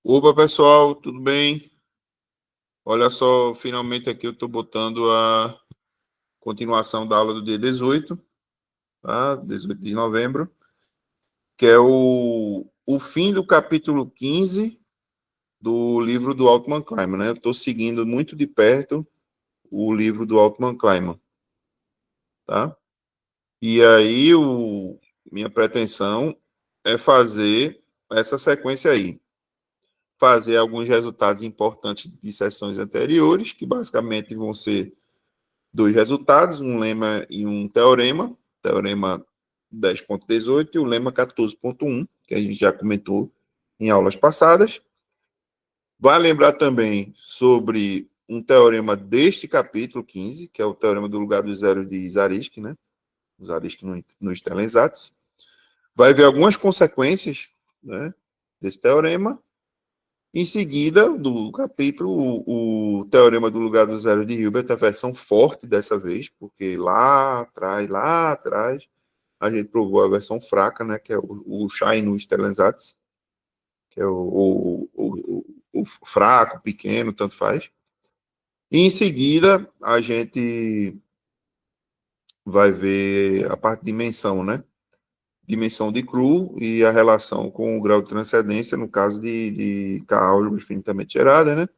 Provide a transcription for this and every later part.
Opa, pessoal, tudo bem? Olha só, finalmente aqui eu estou botando a continuação da aula do dia 18, tá? 18 de novembro, que é o fim do capítulo 15 do livro do Altman Kleiman, né? Eu estou seguindo muito de perto o livro do Altman Kleiman, tá? E aí, minha pretensão é fazer essa sequência aí. Fazer alguns resultados importantes de sessões anteriores, que basicamente vão ser dois resultados, um lema e um teorema 10.18 e o lema 14.1, que a gente já comentou em aulas passadas. Vai lembrar também sobre um teorema deste capítulo 15, que é o teorema do lugar dos zeros de Zariski, né? Zariski no Stellensatz. Vai ver algumas consequências, né, desse teorema. Em seguida, do capítulo, o teorema do lugar do zero de Hilbert, a versão forte dessa vez, porque lá atrás, a gente provou a versão fraca, né, que é o Schein no Stellensatz, que é o fraco, pequeno, tanto faz. E em seguida, a gente vai ver a parte de dimensão, né? Dimensão de Cru e a relação com o grau de transcendência, no caso de K-álgebra infinitamente gerada, né?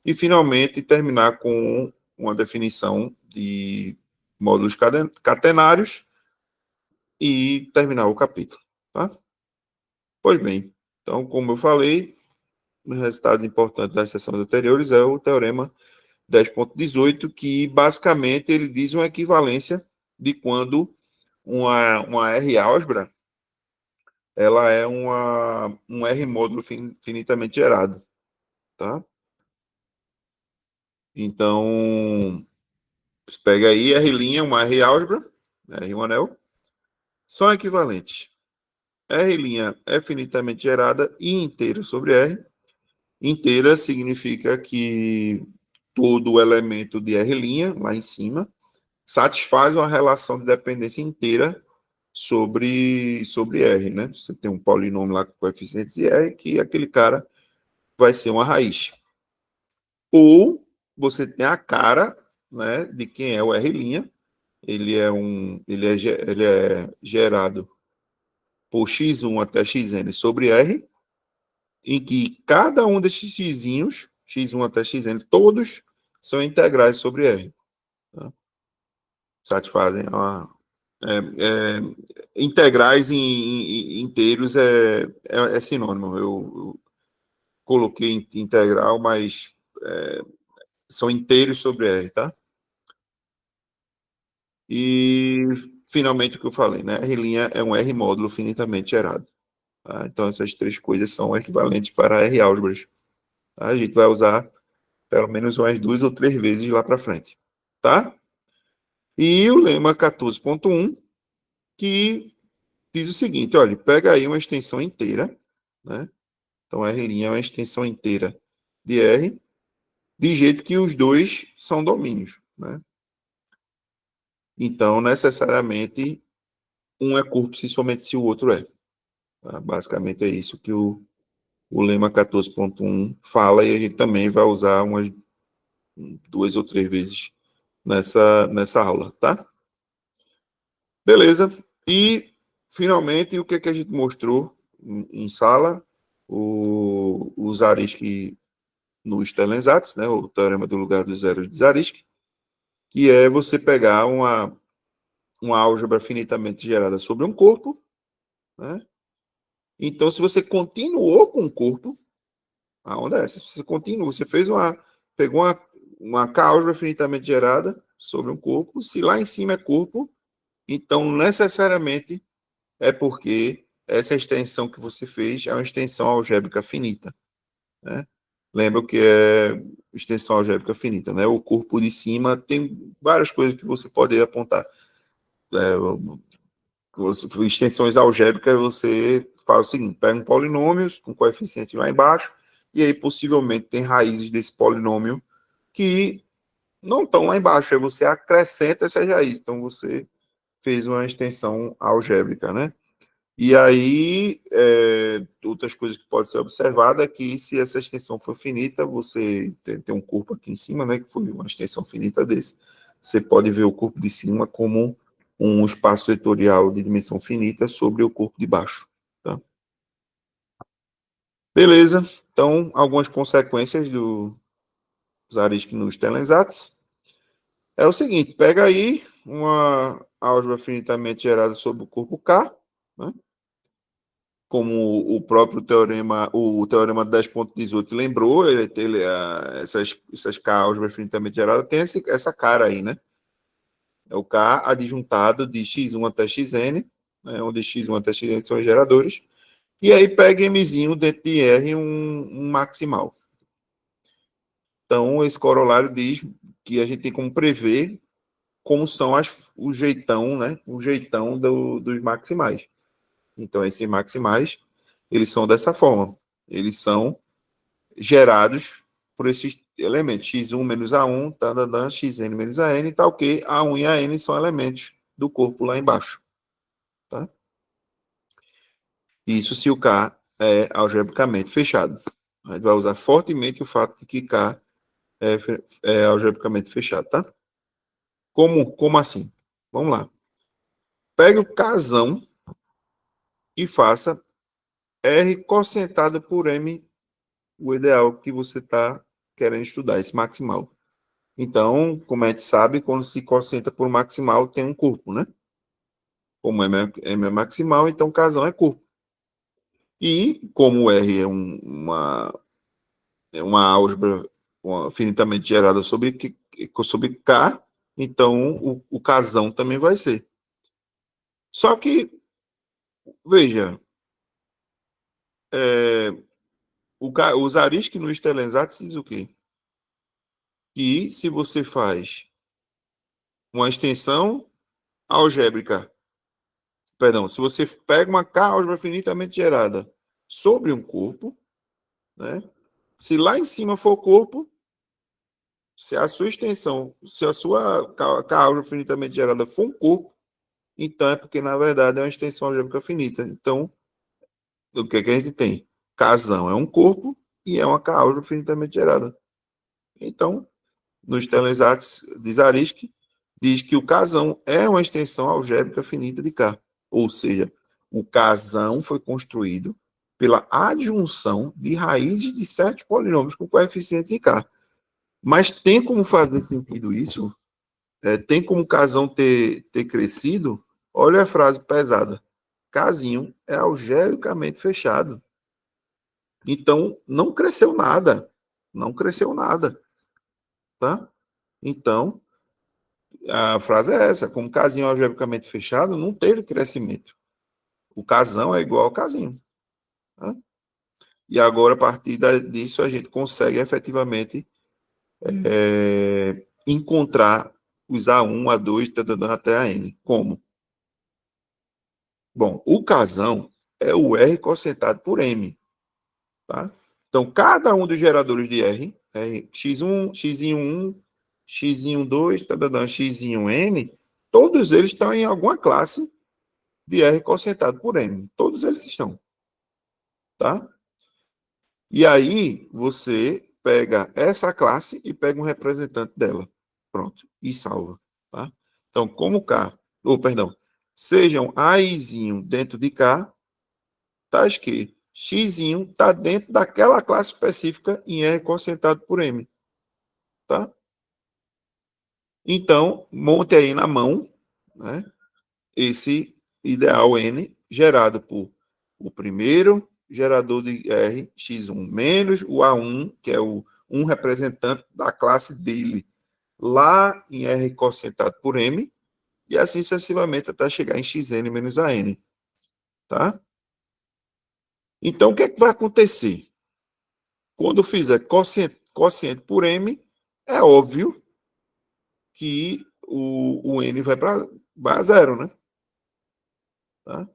E, finalmente, terminar com uma definição de módulos catenários e terminar o capítulo, tá? Pois bem, então, como eu falei, os resultados importantes das sessões anteriores é o teorema 10.18, que, basicamente, ele diz uma equivalência de quando uma R-álgebra ela é um R-módulo finitamente gerado, tá? Então, você pega aí R', uma R-álgebra, R1 anel, são equivalentes. R' é finitamente gerada e inteira sobre R. Inteira significa que todo elemento de R', lá em cima, satisfaz uma relação de dependência inteira sobre R, né? Você tem um polinômio lá com coeficientes de R, que aquele cara vai ser uma raiz. Ou você tem a cara, né, de quem é o R', ele é gerado por x1 até xn sobre R, em que cada um desses x'inhos, x1 até xn, todos são integrais sobre R. Tá? Satisfazem integrais em inteiros é sinônimo. Eu coloquei integral, mas são inteiros sobre R, tá? E, finalmente, o que eu falei, né? R' é um R módulo finitamente gerado. Tá? Então, essas três coisas são equivalentes para R-álgebras. Tá? A gente vai usar pelo menos umas 2 ou 3 vezes lá para frente. Tá? E o lema 14.1, que diz o seguinte, olha, pega aí uma extensão inteira, né? Então, R' é uma extensão inteira de R, de jeito que os dois são domínios, né? Então, necessariamente, um é corpo se somente se o outro é. Tá? Basicamente é isso que o lema 14.1 fala, e a gente também vai usar umas 2 ou 3 vezes nessa aula, tá? Beleza. E, finalmente, o que a gente mostrou em sala? O Zariski no Stellensatz, né? O teorema do lugar dos zeros de Zariski, que é você pegar uma álgebra finitamente gerada sobre um corpo, né? Então, se você continuou com o corpo, a onda é essa. Se você continua, você pegou uma álgebra finitamente gerada sobre um corpo, se lá em cima é corpo, então necessariamente é porque essa extensão que você fez é uma extensão algébrica finita, né? Lembra que é extensão algébrica finita, né? O corpo de cima tem várias coisas que você pode apontar. Extensões algébricas, você faz o seguinte, pega um polinômio com coeficiente lá embaixo, e aí possivelmente tem raízes desse polinômio que não estão lá embaixo, aí você acrescenta essas raízes, então você fez uma extensão algébrica, né? E aí, outras coisas que pode ser observada é que se essa extensão for finita, você tem um corpo aqui em cima, né, que foi uma extensão finita desse, você pode ver o corpo de cima como um espaço vetorial de dimensão finita sobre o corpo de baixo. Tá? Beleza, então algumas consequências dos ariscos nos telensats é o seguinte, pega aí uma álgebra finitamente gerada sobre o corpo K, né? Como o próprio teorema, o teorema 10.18 lembrou, essas K álgebras finitamente geradas tem essa cara aí, né? É o K adjuntado de x1 até xn, né? Onde x1 até xn são os geradores, e aí pega mzinho dentro de R um maximal. Então, esse corolário diz que a gente tem como prever como são o jeitão, né? O jeitão dos maximais. Então, esses maximais, eles são dessa forma. Eles são gerados por esses elementos. X1 menos A1, xn menos AN, tal que A1 e AN são elementos do corpo lá embaixo. Tá? Isso se o K é algebricamente fechado. A gente vai usar fortemente o fato de que K é algebricamente fechado, tá? Como assim? Vamos lá. Pegue o Kzão e faça R cosentado por M, o ideal que você está querendo estudar, esse maximal. Então, como a gente sabe, quando se cosenta por maximal, tem um corpo, né? Como M é maximal, então Kzão é corpo. E como R é uma álgebra finitamente gerada sobre K, então o Kzão também vai ser. Só que, veja, os ariscos no Stellensatz diz o quê? Que se você faz uma extensão algébrica, perdão, se você pega uma K álgebra finitamente gerada sobre um corpo, né? Se lá em cima for corpo, se a sua extensão, se a sua K álgebra finitamente gerada for um corpo, então é porque, na verdade, é uma extensão algébrica finita. Então, o que é que a gente tem? Kzão é um corpo e é uma K álgebra finitamente gerada. Então, nos Stellensatz de Zariski, diz que o Kzão é uma extensão algébrica finita de K. Ou seja, o Kzão foi construído pela adjunção de raízes de certos polinômios com coeficientes em K. Mas tem como fazer sentido isso? Tem como o Kzão ter crescido? Olha a frase pesada. Kzinho é algebricamente fechado. Então, não cresceu nada. Não cresceu nada. Tá? Então, a frase é essa. Como Kzinho é algebricamente fechado, não teve crescimento. O Kzão é igual ao Kzinho. Tá? E agora, a partir disso, a gente consegue efetivamente encontrar os A1, A2, até a N. Como? Bom, o Kzão é o R cossetado por M. Tá? Então, cada um dos geradores de R, x1, x1, x2, x1n, todos eles estão em alguma classe de R cossetado por M. Todos eles estão. Tá? E aí, você pega essa classe e pega um representante dela. Pronto. E salva. Tá? Então, como K, perdão, sejam Azinho dentro de K, tá que X está dentro daquela classe específica em R concentrado por M. Tá? Então, monte aí na mão, né, esse ideal N gerado por o primeiro gerador de R, X1, menos o A1, que é um representante da classe dele, lá em R concentrado por M, e assim sucessivamente até chegar em Xn menos AN. Tá? Então, o que é que vai acontecer? Quando fizer quociente por M, é óbvio que o N vai a zero, né? Tá?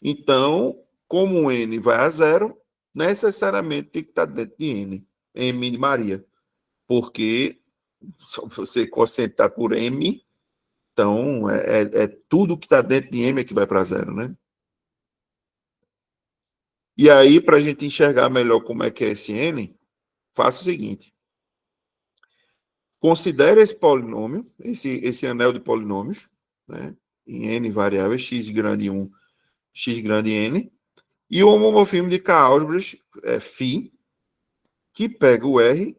Então, como o N vai a zero, necessariamente tem que estar dentro de N, M de Maria. Porque se você quocientar por M, então é tudo que está dentro de M é que vai para zero, né? E aí, para a gente enxergar melhor como é que é esse n, faça o seguinte. Considere esse polinômio, esse anel de polinômios, né, em n variáveis, x grande 1, x grande n, e o homomorfismo de K-álgebras é φ, que pega o R'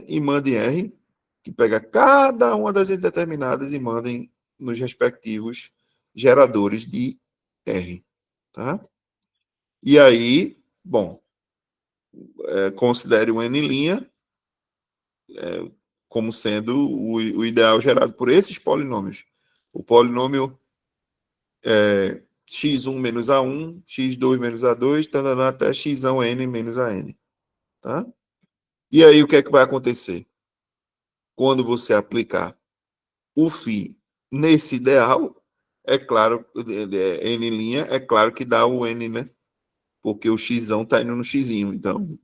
e manda em R, que pega cada uma das indeterminadas e manda nos respectivos geradores de R. Tá? E aí, bom, considere o N' como sendo o ideal gerado por esses polinômios. O polinômio x1 menos a1, x2 menos a2, até xn menos a n. Tá? E aí, o que é que vai acontecer? Quando você aplicar o φ nesse ideal, é claro, n', é claro que dá o n, né? Porque o x está indo no x, então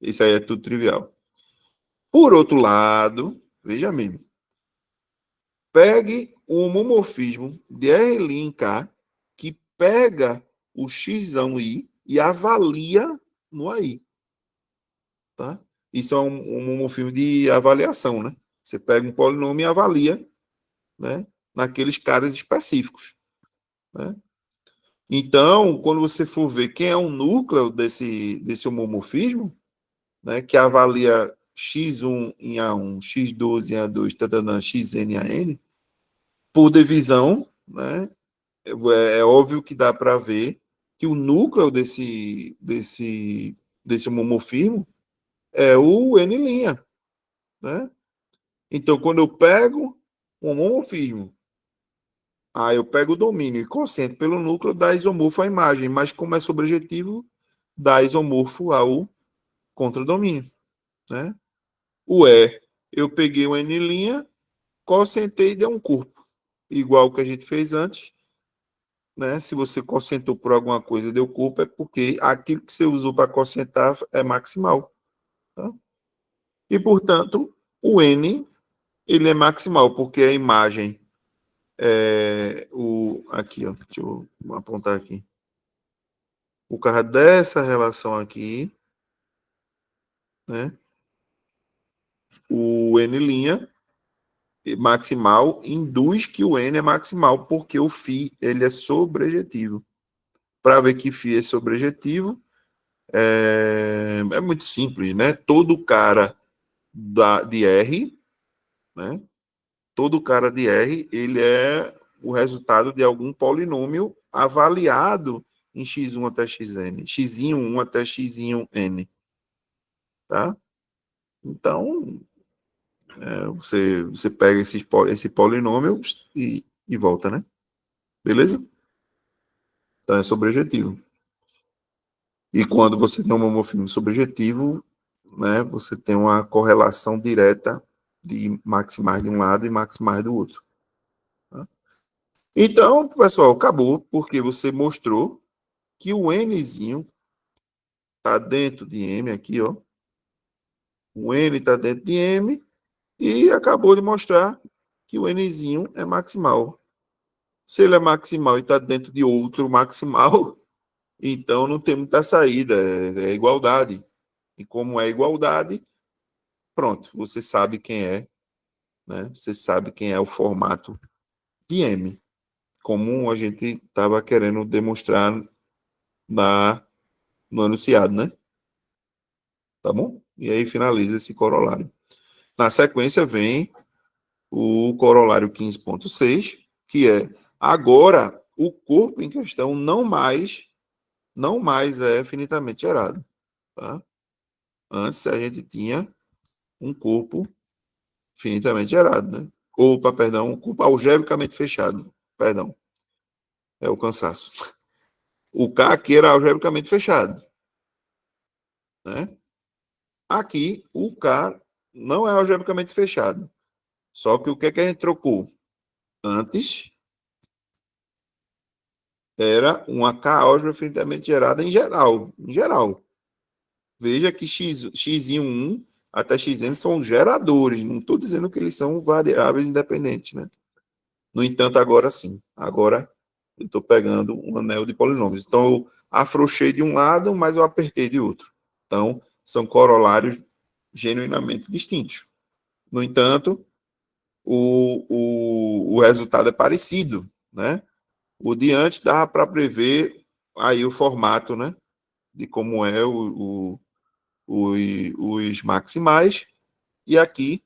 isso aí é tudo trivial. Por outro lado, veja mesmo, pegue o homomorfismo de R' em K, que pega o x i e avalia no AI. Tá? Isso é um homomorfismo de avaliação, né? Você pega um polinômio e avalia, né, naqueles caras específicos. Né? Então, quando você for ver quem é o núcleo desse homomorfismo, né, que avalia x1 em A1, x2 em A2, xn em AN, por divisão, né, é óbvio que dá para ver que o núcleo desse homomorfismo é o N'. Né? Então, quando eu pego um homomorfismo, aí eu pego o domínio e concentro pelo núcleo, dá isomorfo à imagem, mas como é sobrejetivo, dá isomorfo ao contradomínio. Né? O E, eu peguei o N', concentrei e dei um corpo. Igual que a gente fez antes. Né? Se você concentrou por alguma coisa e deu corpo, é porque aquilo que você usou para concentrar é maximal. Tá? E, portanto, o N ele é maximal, porque a imagem aqui, ó, deixa eu apontar aqui. O carro dessa relação aqui, né? O N' maximal induz que o N é maximal, porque o φ ele é sobrejetivo. Para ver que φ é sobrejetivo, é muito simples, né? Todo cara de R, né? Todo cara de R, ele é o resultado de algum polinômio avaliado em x1 até xn, x1 até xn, tá? Então, você pega esse polinômio e volta, né? Beleza? Então, é sobrejetivo. E quando você tem um homomorfismo sobrejetivo, né, você tem uma correlação direta de maximais de um lado e maximais do outro. Tá? Então, pessoal, acabou, porque você mostrou que o Nzinho está dentro de M aqui, ó. O N está dentro de M e acabou de mostrar que o Nzinho é maximal. Se ele é maximal e está dentro de outro maximal, então não tem muita saída, é igualdade. E como é igualdade, pronto, você sabe quem é, né? Você sabe quem é o formato de M, como a gente estava querendo demonstrar no enunciado, né? Tá bom? E aí finaliza esse corolário. Na sequência vem o corolário 15.6, que é agora o corpo em questão não mais é finitamente gerado. Tá? Antes a gente tinha um corpo finitamente gerado, né? Opa, perdão, um corpo algebricamente fechado. Perdão, é o cansaço. O K aqui era algebricamente fechado. Né? Aqui, o K não é algebricamente fechado. Só que o que é que a gente trocou? Antes, era uma K álgebra finitamente gerada em geral. Em geral. Veja que x1 até xn são geradores. Não estou dizendo que eles são variáveis independentes, né? No entanto, agora sim. Agora eu estou pegando um anel de polinômios. Então, afrouxei de um lado, mas eu apertei de outro. Então, são corolários genuinamente distintos. No entanto, o resultado é parecido, né? O de antes dava para prever aí o formato, né? De como é os maximais, e aqui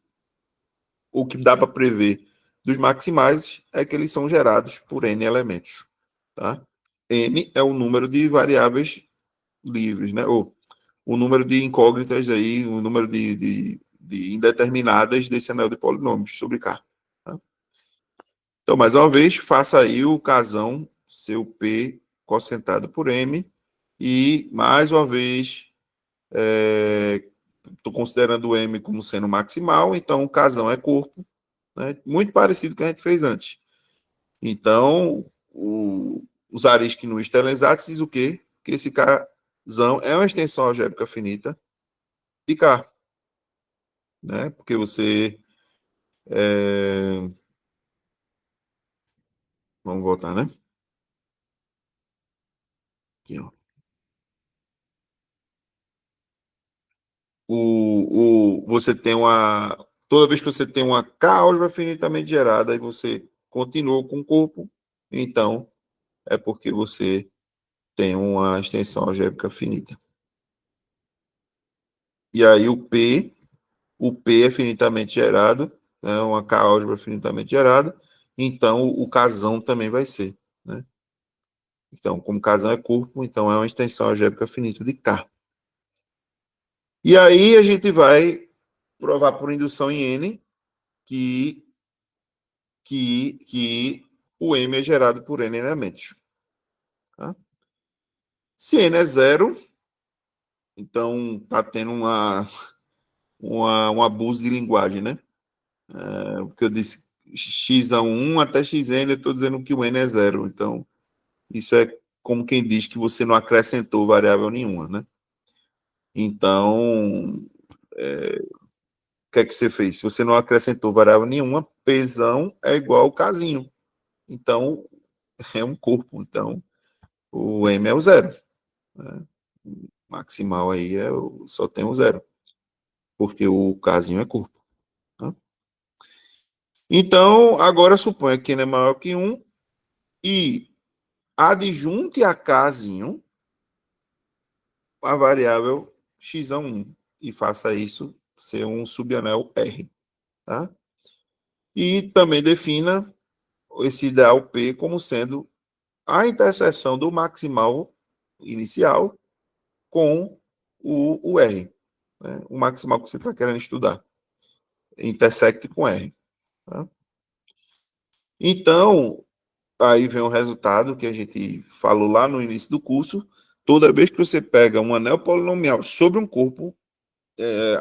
o que dá para prever dos maximais é que eles são gerados por n elementos, tá? N é o número de variáveis livres, né? Ou o número de incógnitas aí, o número de indeterminadas desse anel de polinômios sobre K. Tá? Então, mais uma vez, faça aí o casão seu P cosentado por M e, mais uma vez, estou considerando o M como sendo maximal, então o casão é corpo, né? Muito parecido com o que a gente fez antes. Então, os arisquinus estelazados diz o quê? Que esse casão é uma extensão algébrica finita de K, né? Porque você... Vamos voltar, né? Aqui, ó. Você tem uma... Toda vez que você tem uma K álgebra finitamente gerada e você continua com o corpo, então é porque você tem uma extensão algébrica finita. E aí o P é finitamente gerado, né? Uma K álgebra finitamente gerada, então o casão também vai ser, né? Então, como casão é corpo, então é uma extensão algébrica finita de K. E aí a gente vai provar por indução em N que o M é gerado por N elementos. Tá? Se N é zero, então está tendo um abuso de linguagem, né? Porque eu disse x a 1 até xn, eu estou dizendo que o N é zero. Então, isso é como quem diz que você não acrescentou variável nenhuma, né? Então, o que é que você fez? Se você não acrescentou variável nenhuma, Pzão é igual ao Kzinho. Então, é um corpo. Então, o M é o zero. Né? Maximal aí só tem o zero. Porque o Kzinho é corpo. Tá? Então, agora suponha que N é maior que 1 e adjunte a Kzinho a variável x1 e faça isso ser um subanel R. Tá? E também defina esse ideal P como sendo a interseção do maximal inicial com o R. Né? O maximal que você está querendo estudar. Intersect com R. Tá? Então, aí vem o resultado que a gente falou lá no início do curso. Toda vez que você pega um anel polinomial sobre um corpo,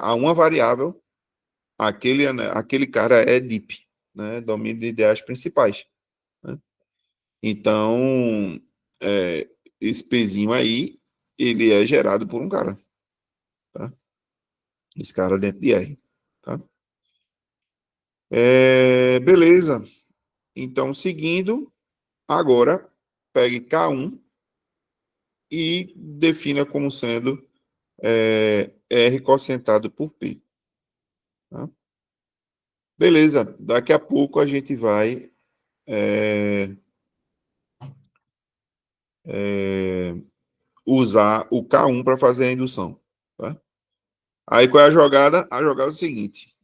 a uma variável, aquele cara é DIP, né? Domínio de ideais principais. Né? Então, esse pezinho aí, ele é gerado por um cara. Tá? Esse cara dentro de R. Tá? Beleza. Então, seguindo, agora, pegue K1 e defina como sendo R cosentado por P. Tá? Beleza. Daqui a pouco a gente vai usar o K1 para fazer a indução. Tá? Aí qual é a jogada? A jogada é o seguinte.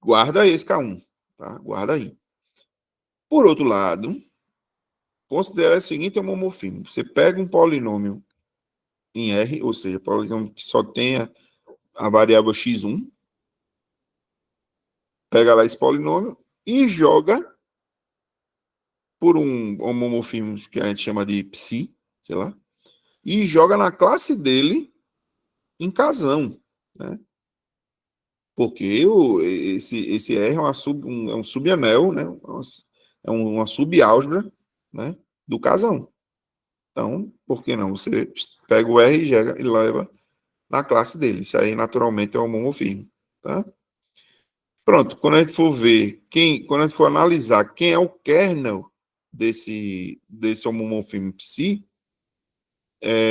Guarda esse K1. Tá? Guarda aí. Por outro lado, considera o seguinte homomorfismo. Você pega um polinômio em R, ou seja, polinômio que só tenha a variável x1, pega lá esse polinômio e joga por um homomorfismo que a gente chama de psi, sei lá, e joga na classe dele em casão, né? Porque esse R é, é um subanel, né? É uma subálgebra, né? Do casão. Então, por que não? Você pega o R e leva na classe dele. Isso aí, naturalmente, é um homomorfismo. Tá? Pronto, quando a gente for ver, quando a gente for analisar quem é o kernel desse homomorfismo psi,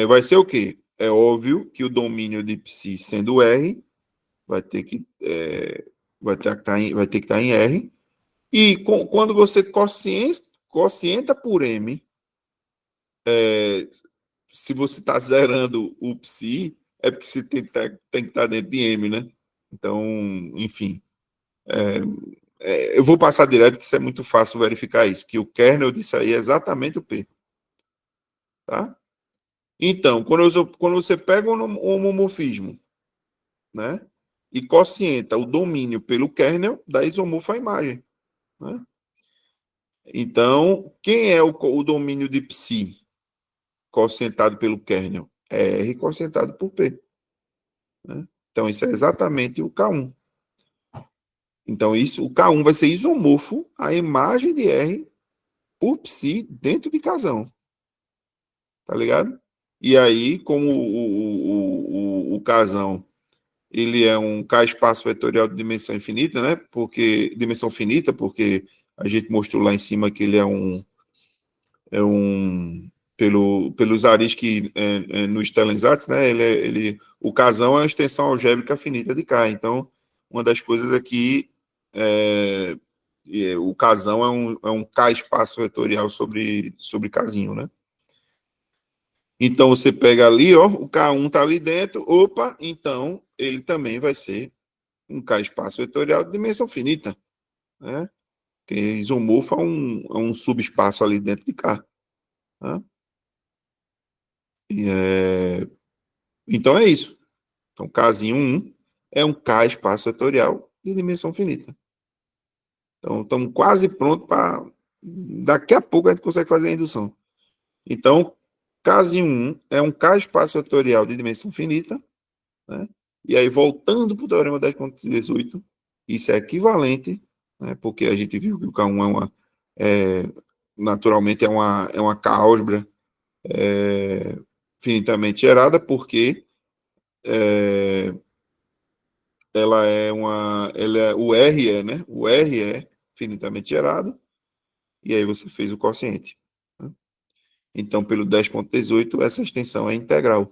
vai ser o quê? É óbvio que o domínio de psi sendo R vai ter que estar em R. E quando você quocienta por M, se você está zerando o psi, é porque você tem que estar dentro de M, né? Então, enfim. Eu vou passar direto, porque isso é muito fácil verificar isso, que o kernel disso aí é exatamente o P. Tá? Então, quando você pega o homomorfismo, né, e quocienta o domínio pelo kernel, dá isomorfo à imagem. Né? Então, quem é o domínio de psi quocientado pelo kernel? É R quocientado por P. Né? Então, isso é exatamente o K1. Então, o K1 vai ser isomorfo à imagem de R por psi dentro de casão. Tá ligado? E aí, como o casão ele é um K-espaço vetorial de dimensão infinita, né? Dimensão finita, porque a gente mostrou lá em cima que ele pelos Zariski no Stellensatz, né? O casão é uma extensão algébrica finita de K. Então, uma das coisas aqui o casão é um K-espaço vetorial sobre casinho, né? Então, você pega ali, ó, o K1 está ali dentro, opa, então ele também vai ser um K-espaço vetorial de dimensão finita, né? Que isomorfo a um subespaço ali dentro de K. Né? Então, é isso. Então, Kzinho 1 é um K-espaço vetorial de dimensão finita. Então, estamos quase prontos para... Daqui a pouco a gente consegue fazer a indução. Então, Kzinho 1 é um K-espaço vetorial de dimensão finita, né? E aí, voltando para o teorema 10.18, isso é equivalente, né, porque a gente viu que o K1 naturalmente é uma K-álgebra finitamente gerada, porque o R né? O R é finitamente gerado, e aí você fez o quociente. Né? Então, pelo 10.18, essa extensão é integral.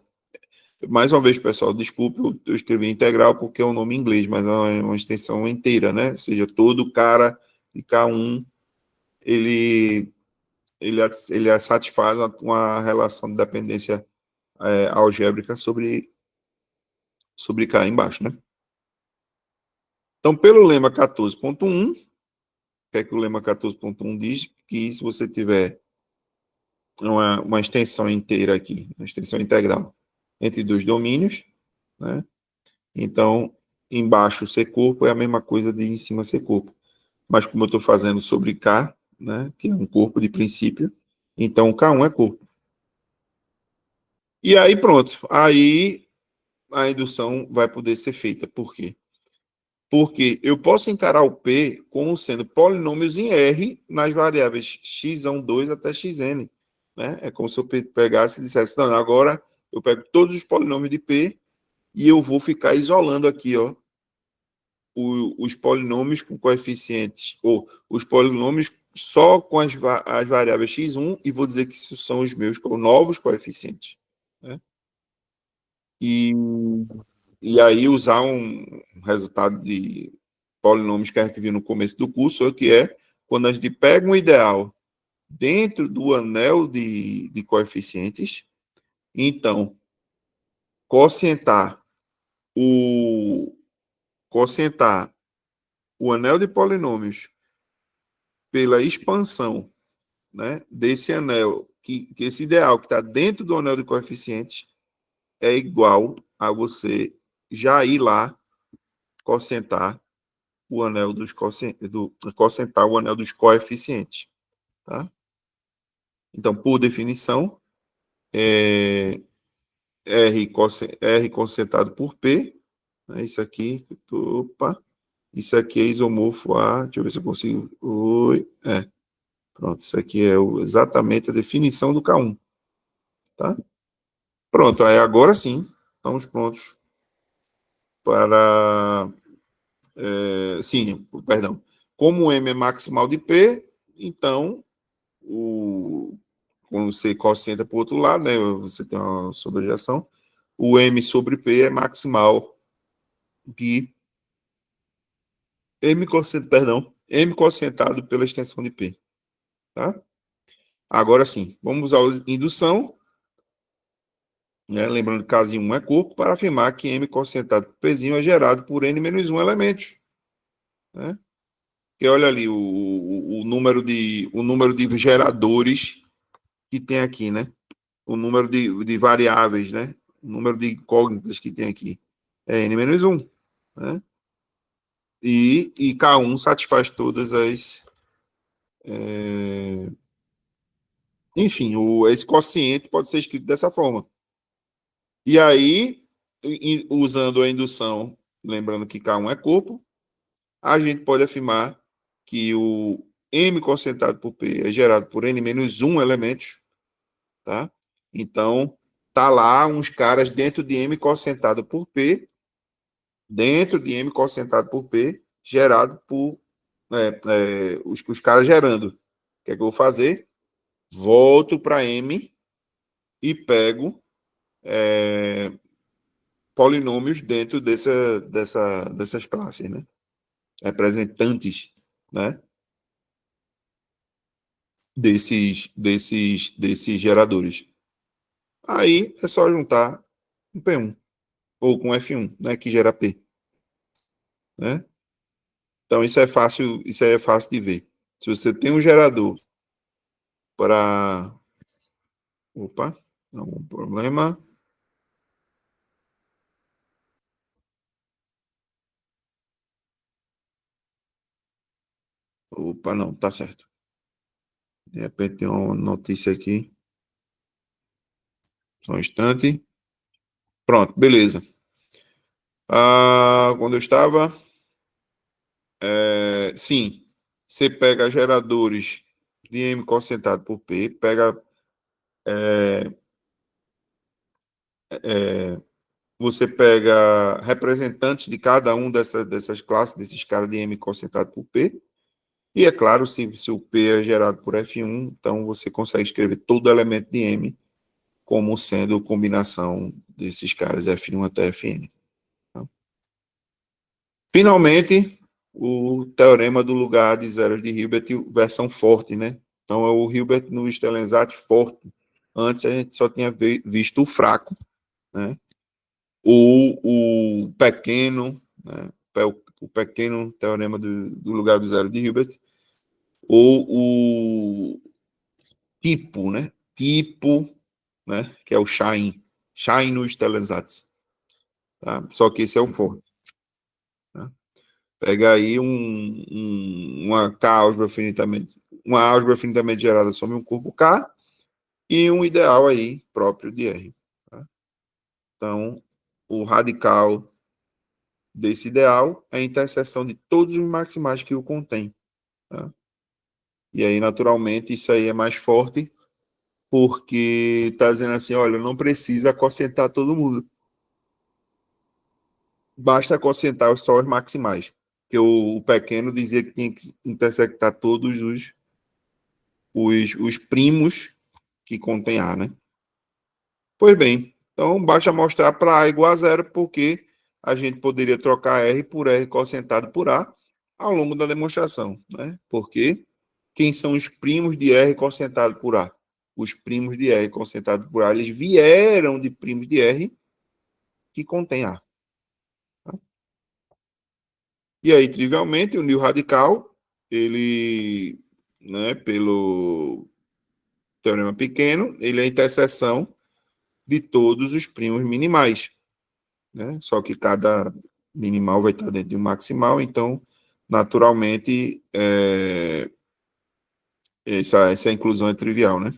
Mais uma vez, pessoal, desculpe, eu escrevi integral porque é um nome em inglês, mas é uma extensão inteira, né? Ou seja, todo cara de K1, ele satisfaz uma relação de dependência algébrica sobre K embaixo, né? Então, pelo lema 14.1, o que é que o lema 14.1 diz? Que se você tiver uma extensão inteira aqui, uma extensão integral entre dois domínios, né? Então, embaixo ser corpo é a mesma coisa de em cima ser corpo. Mas como eu estou fazendo sobre K, né, que é um corpo de princípio, então K1 é corpo. E aí pronto, aí a indução vai poder ser feita. Por quê? Porque eu posso encarar o P como sendo polinômios em R nas variáveis x2 até xn. Né? É como se eu pegasse e dissesse, não, agora eu pego todos os polinômios de P e eu vou ficar isolando aqui, ó, os polinômios com coeficientes, ou os polinômios só com as variáveis x1 e vou dizer que isso são os meus novos coeficientes. Né? E aí usar um resultado de polinômios que a gente viu no começo do curso, que é quando a gente pega um ideal dentro do anel de coeficientes, então, quocientar o, quocientar o anel de polinômios pela expansão, né, desse anel, que esse ideal que está dentro do anel de coeficientes é igual a você já ir lá quocientar o anel dos quocientar o anel dos coeficientes, tá? Então, por definição, R quocientado por P, né, isso aqui, isso aqui é isomorfo a, deixa eu ver se eu consigo, pronto, isso aqui é exatamente a definição do K1, tá? Pronto, aí agora sim, estamos prontos para, sim, perdão, como M é maximal de P, então quando você cocienta para o outro lado, né, você tem uma sobrejeção, o M sobre P é maximal de M cocientado pela extensão de P. Tá? Agora sim, vamos usar a indução, né, lembrando que caso 1 é corpo, para afirmar que M cocientado por Pzinho é gerado por N menos 1 elementos. Né? Porque olha ali o número de geradores que tem aqui, né? O número de variáveis, né? O número de incógnitas que tem aqui é N menos 1. Né? E K1 satisfaz todas as. Enfim, esse quociente pode ser escrito dessa forma. E aí, usando a indução, lembrando que K1 é corpo, a gente pode afirmar que o M concentrado por P é gerado por N menos 1 elementos, tá? Então, tá lá uns caras dentro de M concentrado por P, gerado por os caras gerando. O que é que eu vou fazer? Volto para M e pego polinômios dentro dessas classes, né? Representantes, né? Desses geradores. Aí é só juntar com P1 ou com F1, né? Que gera P, né? Então isso é fácil de ver. Se você tem um gerador para, opa, algum problema? Opa, não, tá certo. De repente tem uma notícia aqui. Só um instante. Pronto, beleza. Quando eu estava, sim, você pega geradores de M concentrado por P, você pega representantes de cada um dessas classes, desses caras de M concentrado por P, e é claro, se o P é gerado por F1, então você consegue escrever todo elemento de M como sendo combinação desses caras F1 até Fn. Tá? Finalmente, o teorema do lugar de zeros de Hilbert, versão forte, né? Então, é o Hilbert no Stellensat forte. Antes, a gente só tinha visto o fraco, né? O pequeno, né? O pequeno teorema do lugar do zero de Hilbert, ou o tipo, né? Tipo, né? Que é o Shine no Stellensat. Tá? Só que esse é o forte. Tá? Pega aí uma álgebra finitamente gerada sobre um corpo K e um ideal aí próprio de R. Tá? Então, o radical desse ideal é a interseção de todos os maximais que o contém. Tá? E aí, naturalmente, isso aí é mais forte porque está dizendo assim, olha, não precisa quocientar todo mundo. Basta quocientar só os maximais. Porque o pequeno dizia que tinha que intersectar todos os primos que contém A, né? Pois bem, então basta mostrar para A igual a zero, porque a gente poderia trocar R por R quocientado por A ao longo da demonstração, né? Porque quem são os primos de R quocientado por A? Os primos de R quocientado por A, eles vieram de primos de R que contém A. Tá? E aí, trivialmente, o Nil radical, ele, né, pelo teorema pequeno, ele é a interseção de todos os primos minimais, né? Só que cada minimal vai estar dentro de um maximal, então, naturalmente, essa inclusão é trivial, né?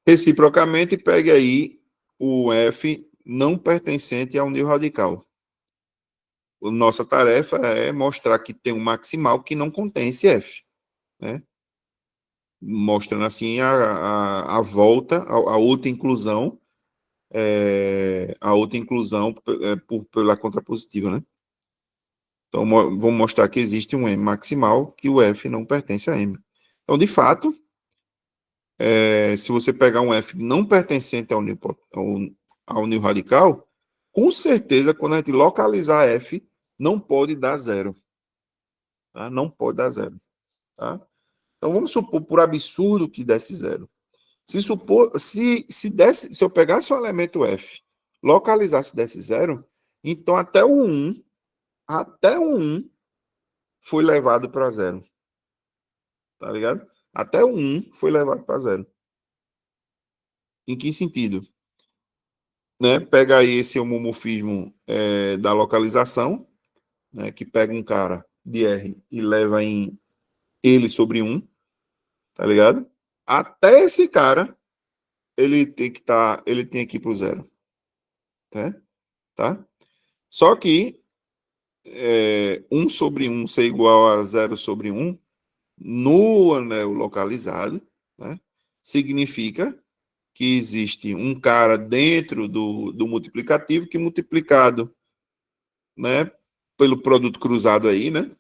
Reciprocamente, pegue aí o F não pertencente ao nível radical. A nossa tarefa é mostrar que tem um maximal que não contém esse F, né? Mostrando assim a volta, a outra inclusão, pela contrapositiva, né? Então, vamos mostrar que existe um M maximal que o F não pertence a M. Então, de fato, se você pegar um F não pertencente ao nível radical, com certeza, quando a gente localizar F, não pode dar zero. Tá? Não pode dar zero. Tá? Então, vamos supor, por absurdo, que desse zero. Se eu pegasse um elemento F, localizasse desse zero, então até o 1 foi levado para zero. Tá ligado? Até o 1 foi levado para zero. Em que sentido? Né? Pega aí esse homomorfismo da localização, né? Que pega um cara de R e leva em ele sobre 1, tá ligado? Até esse cara, ele tem que ir para o zero. Tá? Só que 1 sobre 1 ser igual a 0 sobre 1 no anel localizado, né? Significa que existe um cara dentro do multiplicativo que multiplicado, né, pelo produto cruzado aí, né,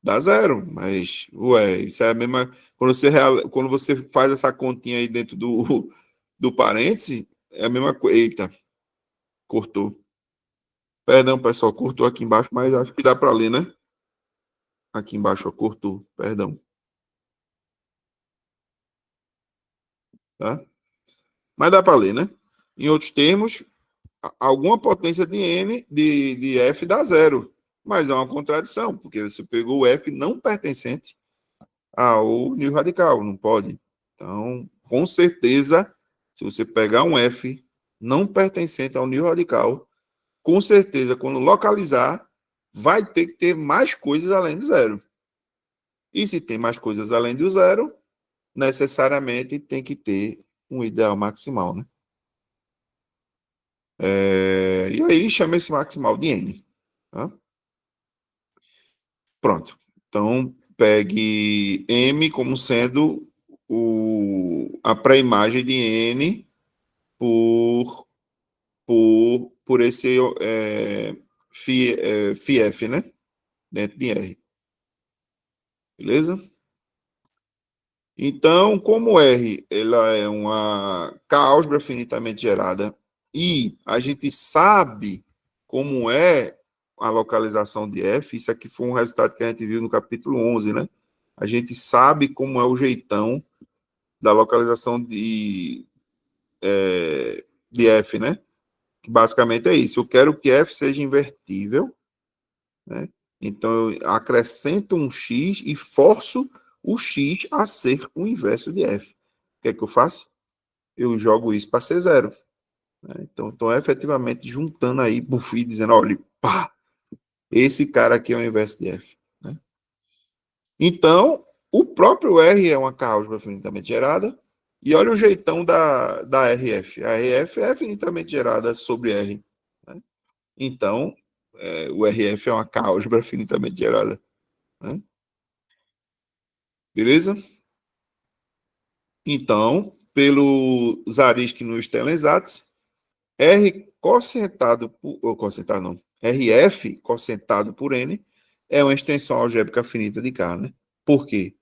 dá zero. Mas, isso é a mesma... Quando você faz essa continha aí dentro do parêntese, é a mesma coisa. Eita, cortou. Perdão, pessoal, cortou aqui embaixo, mas acho que dá para ler, né? Aqui embaixo, ó, cortou, perdão. Tá? Mas dá para ler, né? Em outros termos, alguma potência de N, de F dá zero. Mas é uma contradição, porque você pegou o F não pertencente ao nível radical, não pode. Então, com certeza, se você pegar um F não pertencente ao nível radical, com certeza, quando localizar, vai ter que ter mais coisas além do zero. E se tem mais coisas além do zero, necessariamente tem que ter um ideal maximal, né? E aí chama esse maximal de N. Tá? Pronto. Então, pegue M como sendo a pré-imagem de N por esse phi F, né? Dentro de R. Beleza? Então, como R ela é uma K-álgebra finitamente gerada e a gente sabe como é a localização de F, isso aqui foi um resultado que a gente viu no capítulo 11, né? A gente sabe como é o jeitão da localização de F, né? Que basicamente é isso. Eu quero que F seja invertível, né? Então, eu acrescento um X e forço o X a ser o inverso de F. O que é que eu faço? Eu jogo isso para ser zero. Né? Então, estou efetivamente juntando aí, bufim, dizendo, olha, pá, esse cara aqui é o inverso de F. Né? Então, o próprio R é uma álgebra finitamente gerada, e olha o jeitão da RF. A RF é finitamente gerada sobre R. Né? Então, o RF é uma álgebra finitamente gerada. Né? Beleza? Então, pelo Zariski no Stellensatz, R cocentado não, RF cocentado por N é uma extensão algébrica finita de K, né? Por quê?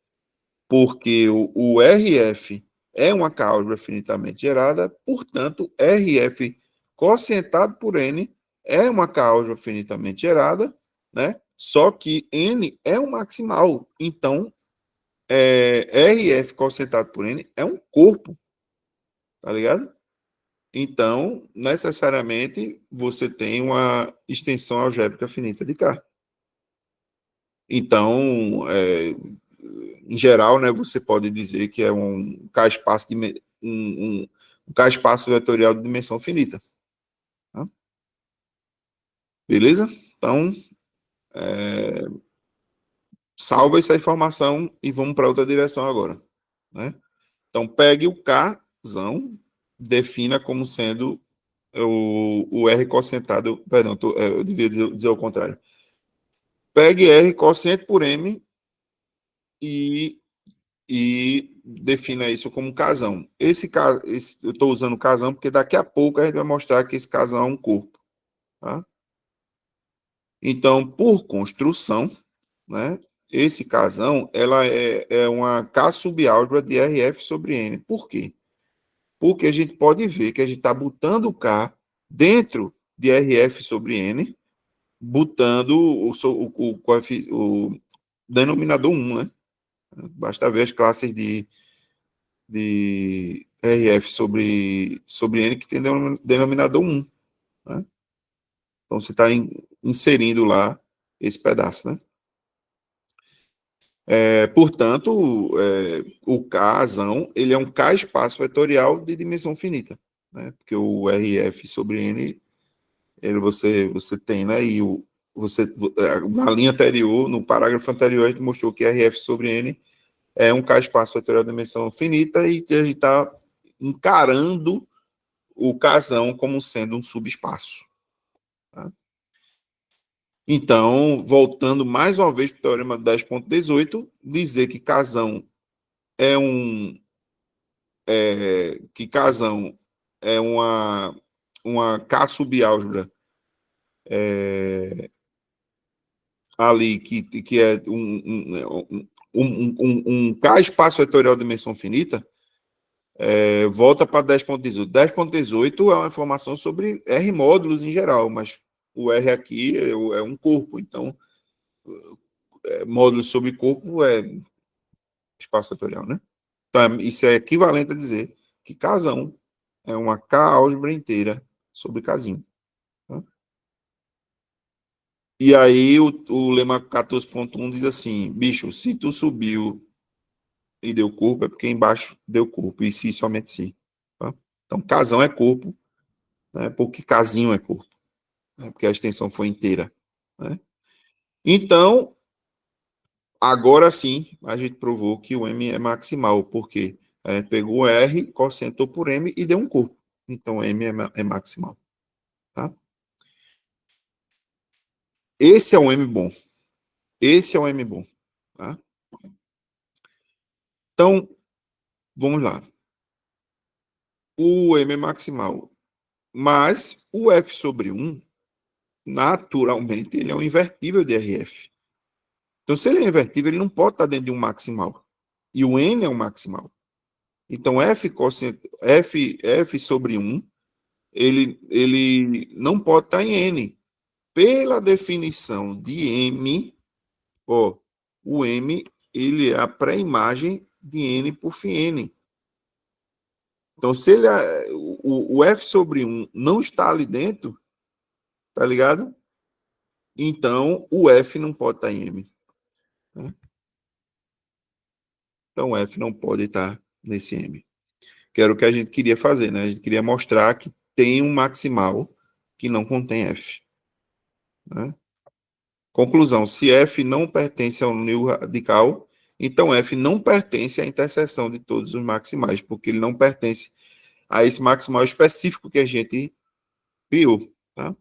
Porque o RF é uma álgebra finitamente gerada, portanto, RF cocientado por N é uma álgebra finitamente gerada, né? Só que N é um maximal, então RF cocientado por N é um corpo, tá ligado? Então, necessariamente, você tem uma extensão algébrica finita de K. Então, em geral, né, você pode dizer que é um K-espaço um K-espaço vetorial de dimensão finita. Tá? Beleza? Então, salva essa informação e vamos para outra direção agora. Né? Então, pegue o Kzão, defina como sendo o R cocientado, perdão, eu devia dizer o contrário. Pegue R cociente por M e defina isso como casão. Eu estou usando casão porque daqui a pouco a gente vai mostrar que esse casão é um corpo. Tá? Então, por construção, né, esse Kzão, ela é uma K subálgebra de RF sobre N. Por quê? Porque a gente pode ver que a gente está botando o K dentro de RF sobre N, botando o denominador 1, né? Basta ver as classes de RF sobre N que tem denominador 1. Né? Então, você está inserindo lá esse pedaço, né? Portanto, o Kzão, ele é um K espaço vetorial de dimensão finita, né? Porque o RF sobre N, você tem, né? E na linha anterior, no parágrafo anterior, a gente mostrou que RF sobre N é um K espaço vetorial de dimensão finita e a gente está encarando o Kzão como sendo um subespaço. Tá? Então, voltando mais uma vez para o teorema 10.18, dizer que Kzão é que Kzão é uma K subálgebra ali que é um K espaço vetorial de dimensão finita, volta para 10.18. 10.18 é uma informação sobre R módulos em geral, mas o R aqui é um corpo, então módulos sobre corpo é espaço vetorial, né? Então, isso é equivalente a dizer que Kzão é uma K álgebra inteira sobre Kzinho. Tá? E aí o lema 14.1 diz assim, bicho, se tu subiu e deu corpo, é porque embaixo deu corpo, e se somente se. Tá? Então, Kzão é corpo, né, porque Kzinho é corpo, né, porque a extensão foi inteira. Né? Então, agora sim, a gente provou que o M é maximal, porque a gente pegou o R, quocientou por M e deu um corpo. Então, M é maximal. Tá? Esse é o M bom. Esse é o M bom. Tá? Então, vamos lá. O M é maximal. Mas o F sobre 1, naturalmente, ele é um invertível de RF. Então, se ele é invertível, ele não pode estar dentro de um maximal. E o N é um maximal. Então, F sobre 1, ele não pode estar em N. Pela definição de M, ó, o M ele é a pré-imagem de N por φN. Então, se ele, o F sobre 1 não está ali dentro, tá ligado? Então, o F não pode estar em M. Né? Então, o F não pode estar nesse M. Que era o que a gente queria fazer, né? A gente queria mostrar que tem um maximal que não contém F. Né? Conclusão, se F não pertence ao nível radical, então F não pertence à interseção de todos os maximais, porque ele não pertence a esse maximal específico que a gente criou. Tá?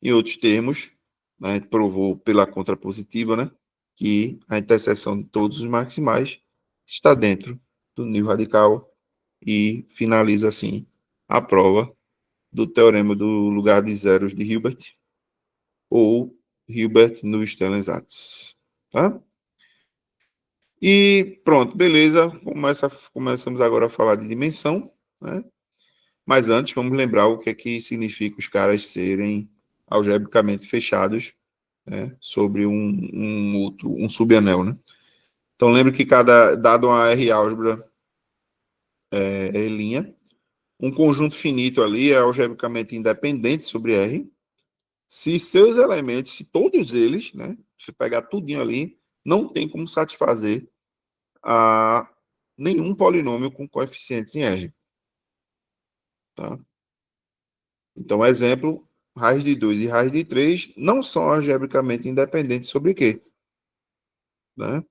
Em outros termos, né, a gente provou pela contrapositiva, né, que a interseção de todos os maximais está dentro do nível radical e finaliza assim a prova do teorema do lugar de zeros de Hilbert ou Hilbert no Stellensatz. Tá? E pronto, beleza. Começamos agora a falar de dimensão, né? Mas antes, vamos lembrar o que é que significa os caras serem algebricamente fechados, né, sobre um subanel, né? Então, lembre que dado uma R álgebra é linha, um conjunto finito ali é algebricamente independente sobre R, se seus elementos, se todos eles, né, se pegar tudinho ali, não tem como satisfazer a nenhum polinômio com coeficientes em R. Tá? Então, exemplo, raiz de 2 e raiz de 3 não são algebricamente independentes sobre quê? Né?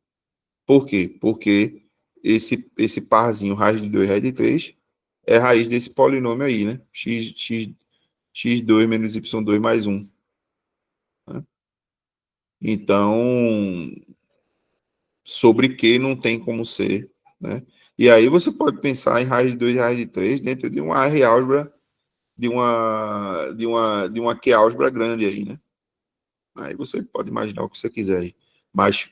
Por quê? Porque esse parzinho raiz de 2 e raiz de 3 é a raiz desse polinômio aí, né? X2 menos Y2 mais 1. Né? Então, sobre que não tem como ser, né? E aí você pode pensar em raiz de 2 e raiz de 3 dentro de uma R álgebra, de uma Q álgebra grande aí, né? Aí você pode imaginar o que você quiser aí. Mas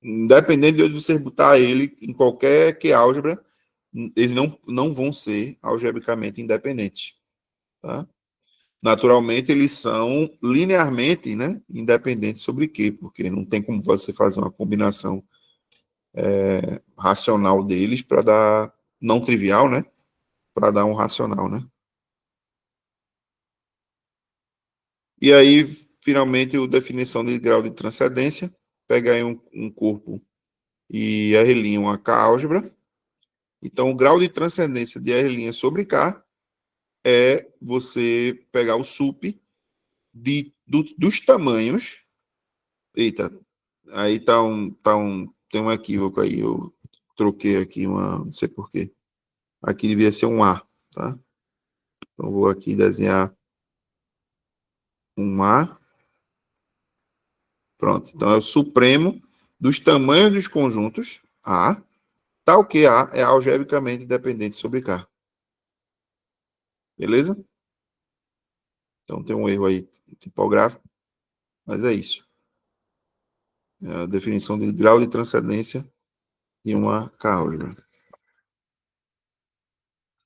Independente de onde você botar ele, em qualquer que álgebra, eles não vão ser algebricamente independentes. Tá? Naturalmente, eles são linearmente, né, independentes sobre quê? Porque não tem como você fazer uma combinação racional deles para dar, não trivial, né, para dar um racional, né? E aí, finalmente, a definição de grau de transcendência, pega aí um corpo e R' uma K-álgebra. Então, o grau de transcendência de R' sobre K é você pegar o sup dos tamanhos. Eita, aí tem um equívoco aí, eu troquei aqui não sei por quê. Aqui devia ser um A, tá? Então, vou aqui desenhar um A. Pronto, então é o supremo dos tamanhos dos conjuntos A, tal que A é algebricamente independente sobre K. Beleza? Então tem um erro aí tipográfico, mas é isso. É a definição de grau de transcendência de uma K-álgebra.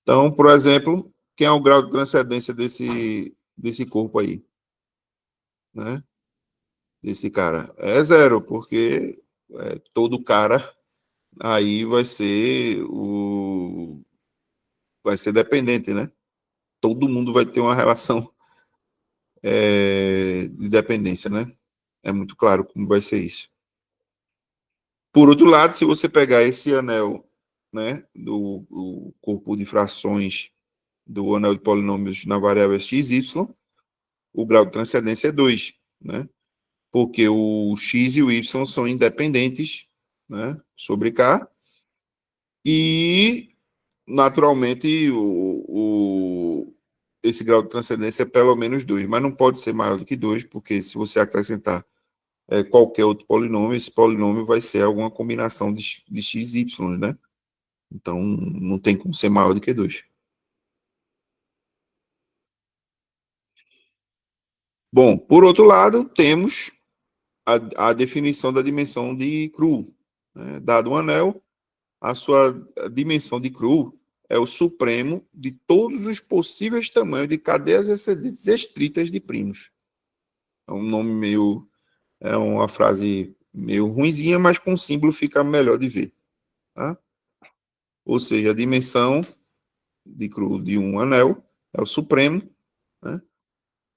Então, por exemplo, quem é o grau de transcendência desse corpo aí? Né? Desse cara? É zero, porque todo cara aí vai ser dependente, né? Todo mundo vai ter uma relação de dependência, né? É muito claro como vai ser isso. Por outro lado, se você pegar esse anel, né, do corpo de frações do anel de polinômios na variável x, y, o grau de transcendência é 2, né? Porque o x e o y são independentes, né, sobre K, e naturalmente esse grau de transcendência é pelo menos 2, mas não pode ser maior do que 2, porque se você acrescentar qualquer outro polinômio, esse polinômio vai ser alguma combinação de x e y, né? Então, não tem como ser maior do que 2. Bom, por outro lado, temos a definição da dimensão de Cru. Né? Dado um anel, a sua dimensão de Cru é o supremo de todos os possíveis tamanhos de cadeias excedentes estritas de primos. É um nome meio... É uma frase meio ruinzinha, mas com símbolo fica melhor de ver. Tá? Ou seja, a dimensão de Cru de um anel é o supremo, né,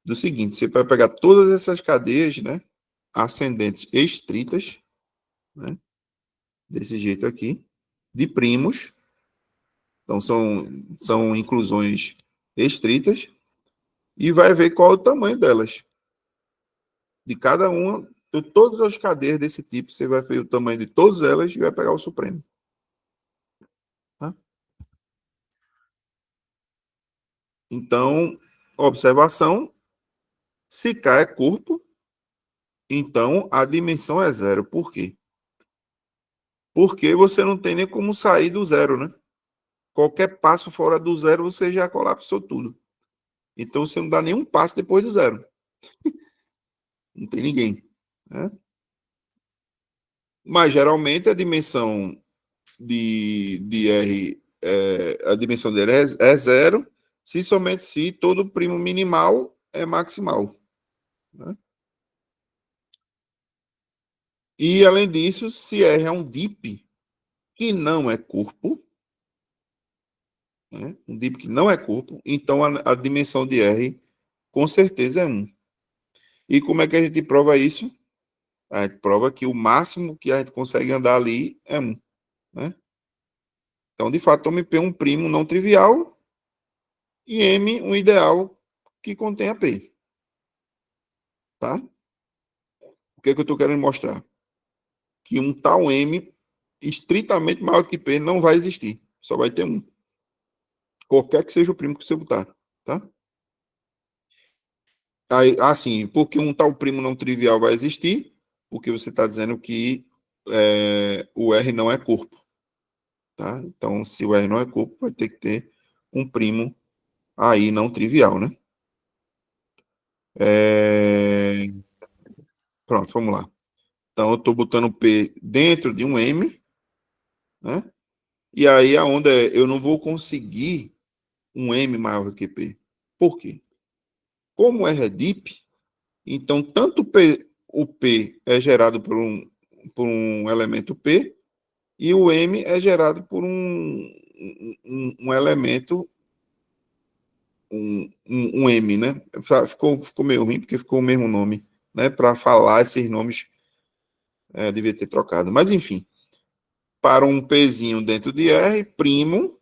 do seguinte: você vai pegar todas essas cadeias, né, ascendentes estritas, né, desse jeito aqui, de primos, então são inclusões estritas, e vai ver qual é o tamanho delas. De cada uma, de todas as cadeias desse tipo, você vai ver o tamanho de todas elas e vai pegar o supremo. Tá? Então, observação: se K é corpo, então a dimensão é zero. Por quê? Porque você não tem nem como sair do zero, né? Qualquer passo fora do zero, você já colapsou tudo. Então, você não dá nenhum passo depois do zero. Não tem ninguém. Né? Mas, geralmente, a dimensão de R, a dimensão de R é zero, se somente se todo primo minimal é maximal. Né? E, além disso, se R é um DIP que não é corpo, né? Um DIP que não é corpo, então a dimensão de R com certeza é 1. E como é que a gente prova isso? A gente prova que o máximo que a gente consegue andar ali é 1. Né? Então, de fato, tome P um primo não trivial e M um ideal que contém a P. Tá? O que é que eu estou querendo mostrar? Que um tal M estritamente maior que P não vai existir. Só vai ter um. Qualquer que seja o primo que você botar. Tá? Aí, assim, porque um tal primo não trivial vai existir, porque você está dizendo que o R não é corpo. Tá? Então, se o R não é corpo, vai ter que ter um primo aí não trivial, né? Pronto, vamos lá. Então, eu estou botando P dentro de um M, né? E aí, aonde eu não vou conseguir um M maior do que P. Por quê? Como R é deep, então tanto o P é gerado por um elemento P, e o M é gerado por um elemento, um M, né? Ficou meio ruim, porque ficou o mesmo nome, né? Para falar esses nomes, devia ter trocado. Mas, enfim, para um Pzinho dentro de R, primo,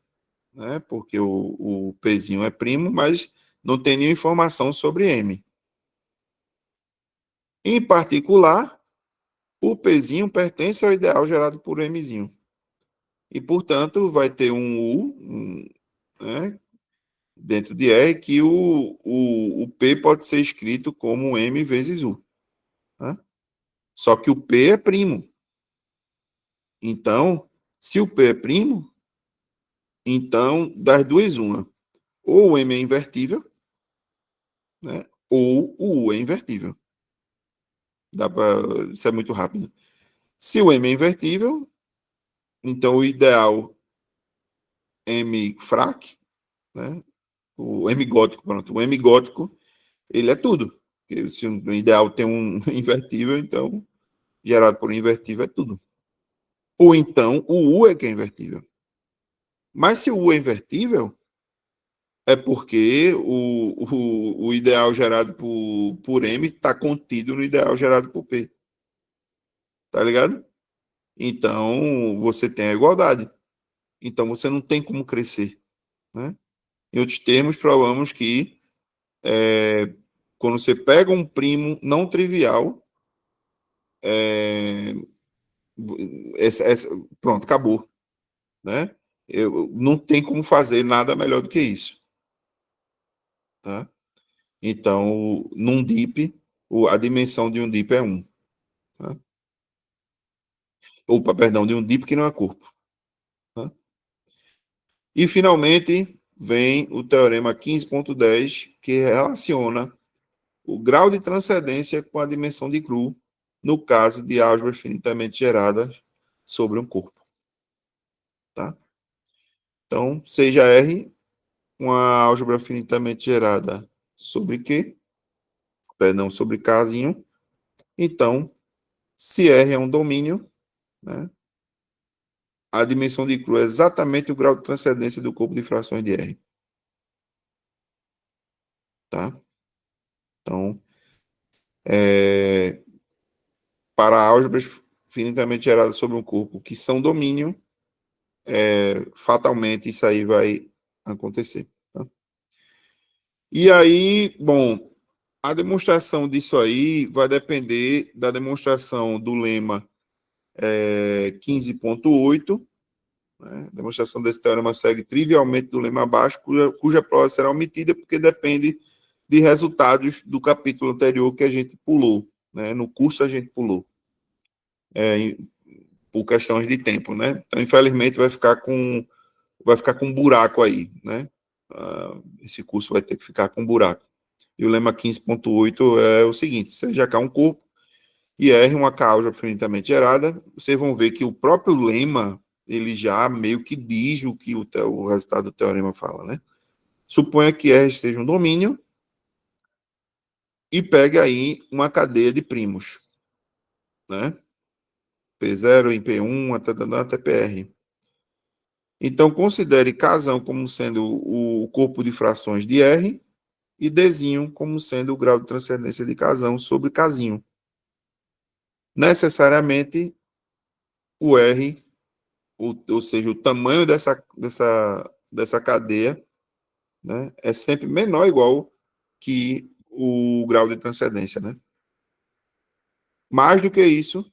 né? Porque o Pzinho é primo, mas não tem nenhuma informação sobre M. Em particular, o Pzinho pertence ao ideal gerado por Mzinho. E, portanto, vai ter um U, né, dentro de R, que o P pode ser escrito como M vezes U. Né? Só que o P é primo. Então, se o P é primo, então, das duas, uma. Ou o M é invertível, né, ou o U é invertível. Isso é muito rápido. Se o M é invertível, então o ideal M frac, né, o M gótico, pronto, o M gótico, ele é tudo. Porque se o ideal tem um invertível, então gerado por um invertível é tudo. Ou então o U é que é invertível. Mas se o U é invertível, é porque o ideal gerado por M está contido no ideal gerado por P. Tá ligado? Então você tem a igualdade. Então você não tem como crescer. Né? Em outros termos, provamos que quando você pega um primo não trivial, é, pronto, acabou. Né? Não tem como fazer nada melhor do que isso. Tá? Então, num DIP, a dimensão de um DIP é 1. Tá? Opa, perdão, de um DIP que não é corpo. Tá? E, finalmente, vem o teorema 15.10, que relaciona o grau de transcendência com a dimensão de Cru, no caso de álgebra finitamente gerada sobre um corpo. Tá? Então, seja R uma álgebra finitamente gerada sobre Q, perdão, sobre Kzinho. Então, se R é um domínio, né, a dimensão de Cru é exatamente o grau de transcendência do corpo de frações de R. Tá? Então, para álgebras finitamente geradas sobre um corpo que são domínio, fatalmente isso aí vai acontecer. Tá? E aí, bom, a demonstração disso aí vai depender da demonstração do lema 15.8. Né? A demonstração desse teorema segue trivialmente do lema abaixo, cuja prova será omitida porque depende de resultados do capítulo anterior que a gente pulou. Né? No curso a gente pulou. Por questões de tempo, né? Então, infelizmente, vai ficar com um buraco aí, né? Esse curso vai ter que ficar com um buraco. E o lema 15.8 é o seguinte: seja K um corpo e R uma causa finitamente gerada, vocês vão ver que o próprio lema ele já meio que diz o que o resultado do teorema fala, né? Suponha que R seja um domínio e pegue aí uma cadeia de primos, né? P0 em P1 até PR. Então, considere Kzão como sendo o corpo de frações de R e Dzinho como sendo o grau de transcendência de Kzão sobre Kzinho. Necessariamente, o R, ou seja, o tamanho dessa cadeia, né, é sempre menor ou igual que o grau de transcendência. Né? Mais do que isso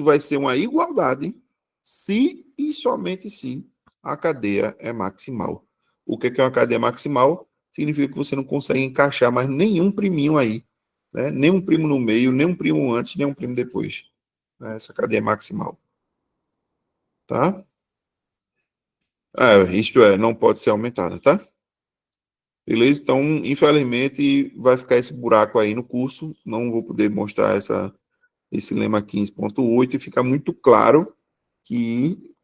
vai ser uma igualdade se e somente se a cadeia é maximal. O que é uma cadeia maximal? Significa que você não consegue encaixar mais nenhum priminho aí. Né? Nem um primo no meio, nem um primo antes, nem um primo depois. Né? Essa cadeia é maximal. Tá? Isto é, não pode ser aumentada, tá? Beleza? Então, infelizmente, vai ficar esse buraco aí no curso. Não vou poder mostrar esse lema 15.8 e fica muito claro que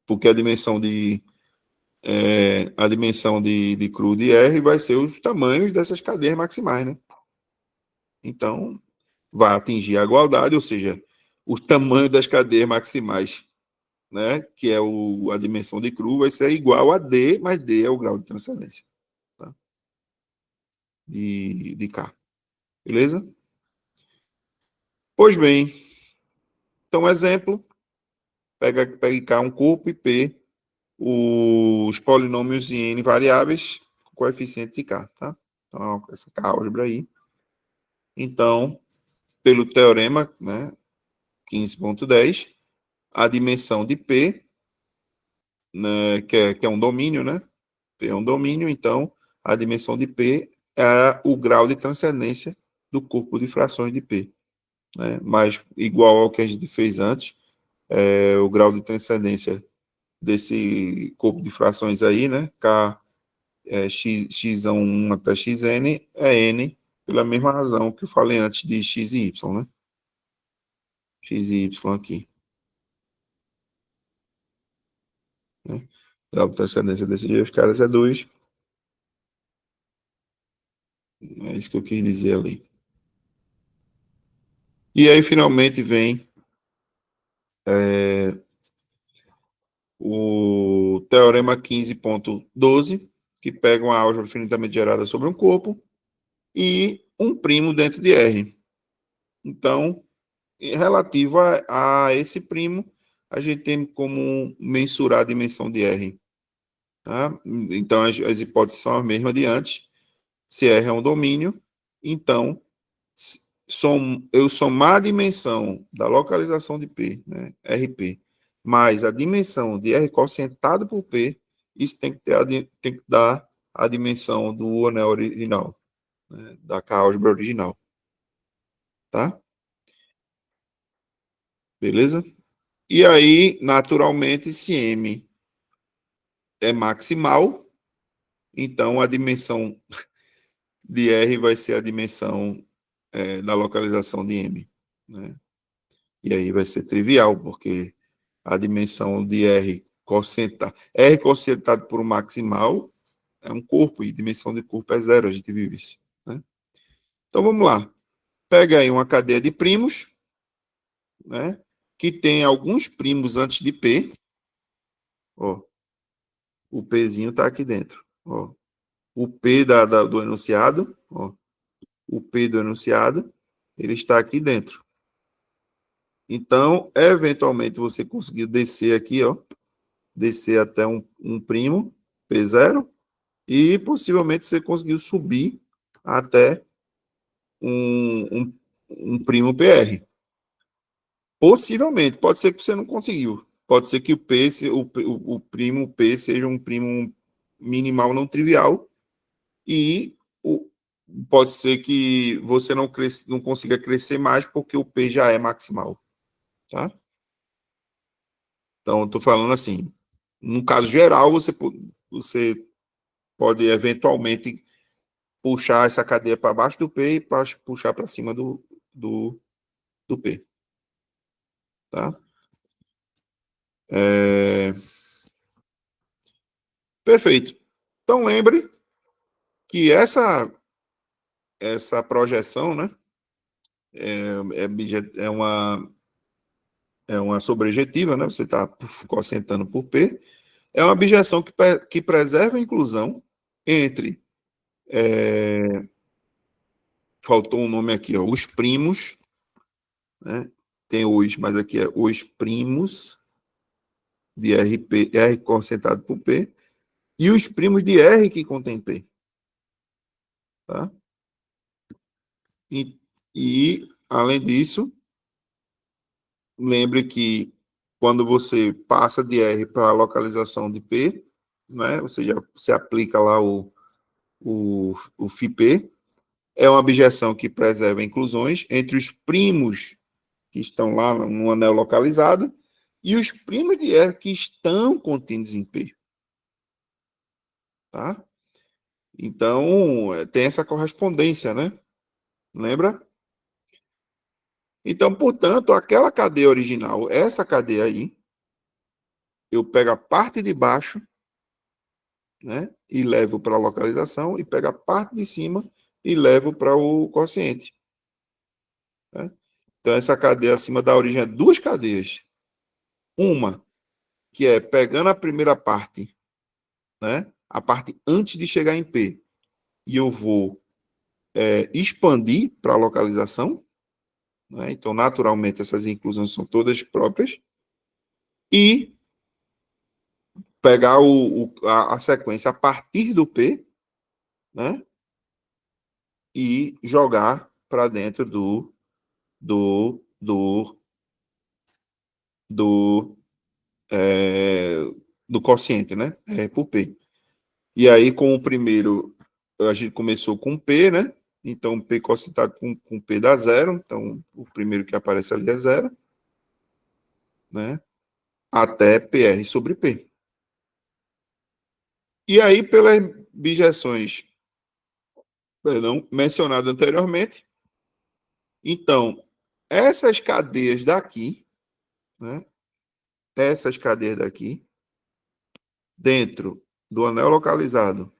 porque a dimensão de cru de R vai ser os tamanhos dessas cadeias maximais, né? Então, vai atingir a igualdade, ou seja, o tamanho das cadeias maximais, né, que é a dimensão de cru, vai ser igual a D, mas D é o grau de transcendência, tá? de K. Beleza? Pois bem, então, exemplo, pega K um corpo e P os polinômios em N variáveis, coeficientes de K, tá? Então, essa K álgebra aí. Então, pelo teorema, né, 15.10, a dimensão de P, né, que é um domínio, né? P é um domínio, então a dimensão de P é o grau de transcendência do corpo de frações de P, né? Mas igual ao que a gente fez antes, o grau de transcendência desse corpo de frações aí, né? K x1 até xn é n, pela mesma razão que eu falei antes de x e y, né? X e y aqui. Né? Grau de transcendência desses dois caras é 2. É isso que eu quis dizer ali. E aí, finalmente, vem o teorema 15.12, que pega uma álgebra finitamente gerada sobre um corpo e um primo dentro de R. Então, relativo a esse primo, a gente tem como mensurar a dimensão de R. Tá? Então, as hipóteses são as mesmas de antes. Se R é um domínio, então eu somar a dimensão da localização de P, né, RP, mais a dimensão de R quocientado por P, isso tem que dar a dimensão do anel original, né, da K-álgebra original. Tá? Beleza? E aí, naturalmente, se M é maximal, então a dimensão de R vai ser a dimensão da localização de M. Né? E aí vai ser trivial, porque a dimensão de R quocientado por um maximal é um corpo, e dimensão de corpo é zero, a gente viu isso. Né? Então vamos lá. Pega aí uma cadeia de primos, né, que tem alguns primos antes de P. Ó, o Pzinho está aqui dentro. Ó, o P do enunciado, ó, o P do enunciado, ele está aqui dentro. Então, eventualmente, você conseguiu descer aqui, ó, descer até um primo, P0, e possivelmente você conseguiu subir até um primo PR. Possivelmente, pode ser que você não conseguiu. Pode ser que o primo P seja um primo minimal não trivial e pode ser que você não consiga crescer mais porque o P já é maximal. Tá? Então, estou falando assim, no caso geral, você pode eventualmente puxar essa cadeia para baixo do P e puxar para cima do P. Tá? Perfeito. Então, lembre que essa projeção, né, é uma sobrejetiva, né, você está quocientando por P, é uma objeção que preserva a inclusão entre, faltou um nome aqui, ó, os primos, né, tem os, mas aqui é os primos de R quocientado por P, e os primos de R que contém P. Tá? Além disso, lembre que quando você passa de R para a localização de P, né, ou seja, você aplica lá o FIP, é uma objeção que preserva inclusões entre os primos que estão lá no anel localizado e os primos de R que estão contidos em P. Tá? Então, tem essa correspondência, né? Lembra? Então, portanto, aquela cadeia original, essa cadeia aí, eu pego a parte de baixo, né, e levo para a localização, e pego a parte de cima e levo para o quociente. Né? Então, essa cadeia acima da origem é duas cadeias. Uma, que é pegando a primeira parte, né, a parte antes de chegar em P, e eu vou expandir para a localização, né? Então, naturalmente, essas inclusões são todas próprias, e pegar a sequência a partir do P, né? E jogar para dentro do, do, do, é, do quociente, né? Por P. E aí, com o primeiro, a gente começou com P, né? Então, P cocientado com P dá zero. Então, o primeiro que aparece ali é zero, né? Até PR sobre P. E aí, pelas bijeções, perdão, mencionado anteriormente, então, essas cadeias daqui, né? Essas cadeias daqui, dentro do anel localizado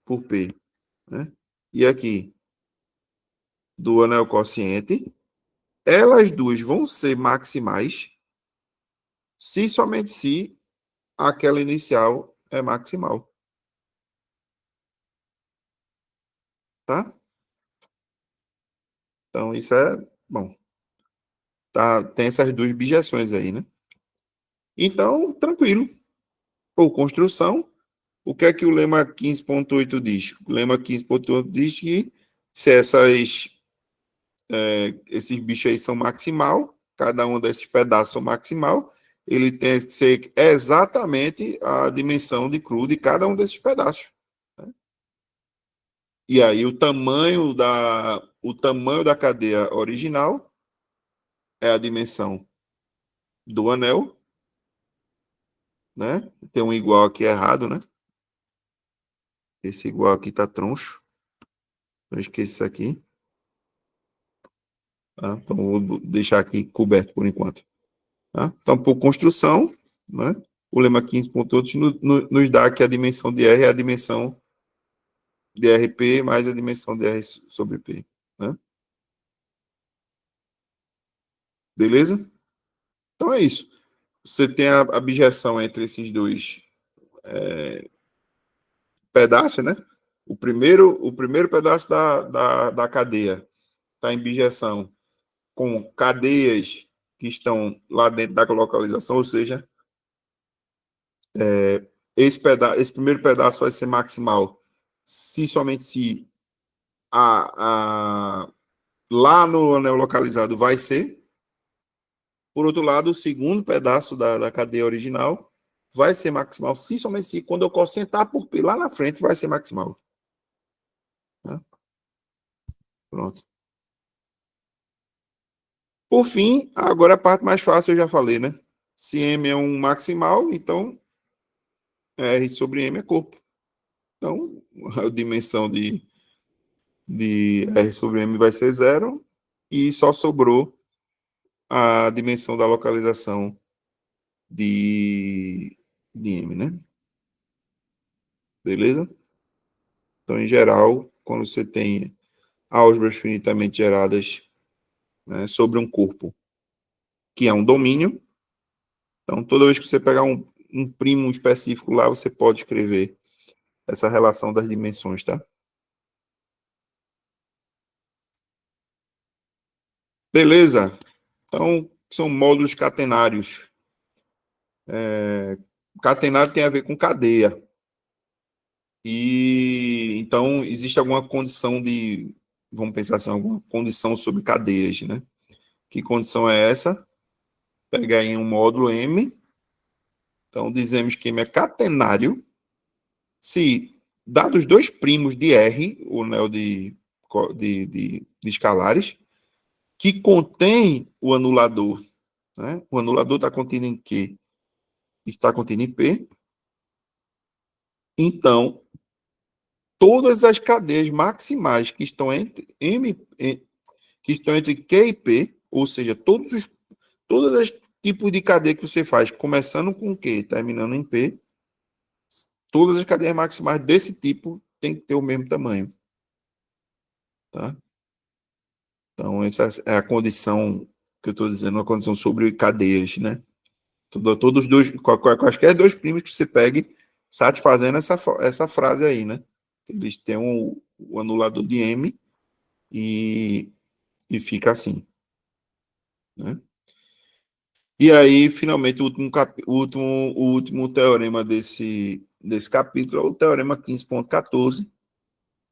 por P, né? E aqui, do anel quociente, elas duas vão ser maximais se somente se aquela inicial é maximal. Tá? Então, isso é bom. Tá, tem essas duas bijeções aí, né? Então, tranquilo. Por construção, o que é que o lema 15.8 diz? O lema 15.8 diz que se esses bichos aí são maximal, cada um desses pedaços são maximal, ele tem que ser exatamente a dimensão de cru de cada um desses pedaços. Né? E aí o tamanho da cadeia original é a dimensão do anel, né? Tem um igual aqui errado, né? Esse igual aqui tá troncho. Não esqueça isso aqui. Tá? Então, vou deixar aqui coberto por enquanto. Tá? Então, por construção, né? O lema 15.8 nos dá que a dimensão de R é a dimensão de RP mais a dimensão de R sobre P. Né? Beleza? Então é isso. Você tem a abjeção entre esses dois pedaços, né? O primeiro pedaço da cadeia está em bijeção com cadeias que estão lá dentro da localização, ou seja, esse primeiro pedaço vai ser maximal se somente se lá no anel localizado vai ser. Por outro lado, o segundo pedaço da cadeia original vai ser maximal se somente se quando eu quocientar por P lá na frente vai ser maximal. Tá? Pronto. Por fim, agora a parte mais fácil eu já falei, né? Se M é um maximal, então R sobre M é corpo. Então, a dimensão de R sobre M vai ser zero e só sobrou a dimensão da localização de M, né? Beleza? Então, em geral, quando você tem álgebras finitamente geradas, né, sobre um corpo que é um domínio, então toda vez que você pegar um primo específico lá, você pode escrever essa relação das dimensões, tá? Beleza? Então, são módulos catenários. Catenário tem a ver com cadeia. E então existe alguma condição vamos pensar assim, alguma condição sobre cadeias, né? Que condição é essa? Pega aí um módulo M. Então dizemos que M é catenário se dados dois primos de R, o anel de escalares, que contém o anulador, né? O anulador está contido em Q, está contido em P. Então, todas as cadeias maximais que estão entre Q e P, ou seja, todos os tipos de cadeia que você faz, começando com Q, terminando em P, todas as cadeias maximais desse tipo têm que ter o mesmo tamanho. Tá? Então, essa é a condição que eu estou dizendo, uma condição sobre cadeias, né? Todos os dois, quaisquer dois primos que você pegue, satisfazendo essa frase aí, né? Eles têm o anulador de M e fica assim, né? E aí, finalmente, o último teorema desse capítulo é o teorema 15.14,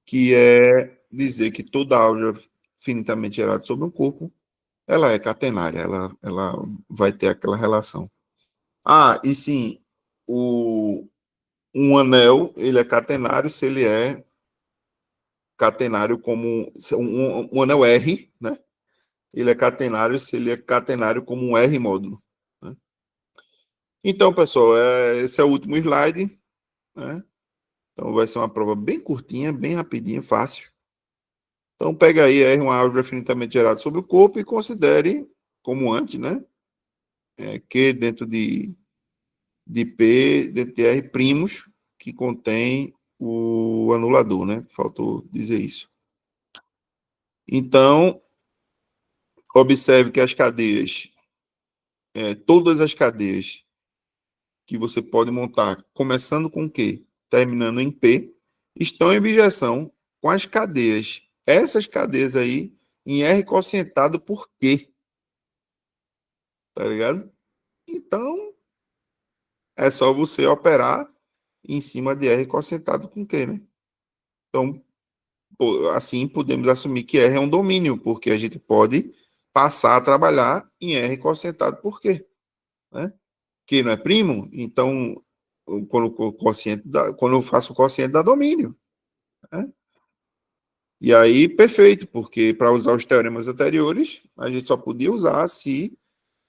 que é dizer que toda álgebra finitamente gerada sobre um corpo, ela é catenária, ela vai ter aquela relação. Ah, e sim, um anel, ele é catenário se ele é catenário como um anel R, né? Ele é catenário se ele é catenário como um R módulo. Né? Então, pessoal, esse é o último slide, né? Então vai ser uma prova bem curtinha, bem rapidinha, fácil. Então pega aí R, uma álgebra finitamente gerada sobre o corpo e considere como antes, né? Q dentro de P, dentro de R primos, que contém o anulador, né? Faltou dizer isso. Então, observe que as cadeias, todas as cadeias que você pode montar, começando com Q, terminando em P, estão em objeção com as cadeias. Essas cadeias aí, em R quocientado por Q. Tá ligado? Então, é só você operar em cima de R quocientado com Q, né? Então, assim, podemos assumir que R é um domínio, porque a gente pode passar a trabalhar em R quocientado por Q, né? Q não é primo, então, quando eu faço o quociente dá domínio, né? E aí, perfeito, porque para usar os teoremas anteriores, a gente só podia usar se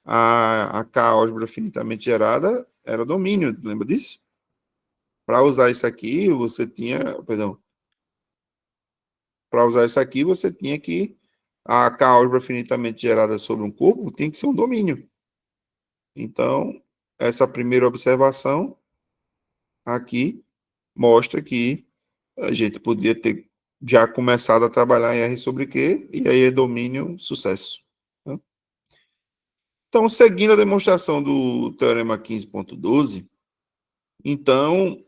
a K álgebra finitamente gerada era domínio, lembra disso? Para usar isso aqui, para usar isso aqui, você tinha que a K álgebra finitamente gerada sobre um corpo tem que ser um domínio. Então, essa primeira observação aqui mostra que a gente podia ter já começado a trabalhar em R sobre Q, e aí é domínio, sucesso. Né? Então, seguindo a demonstração do teorema 15.12, então,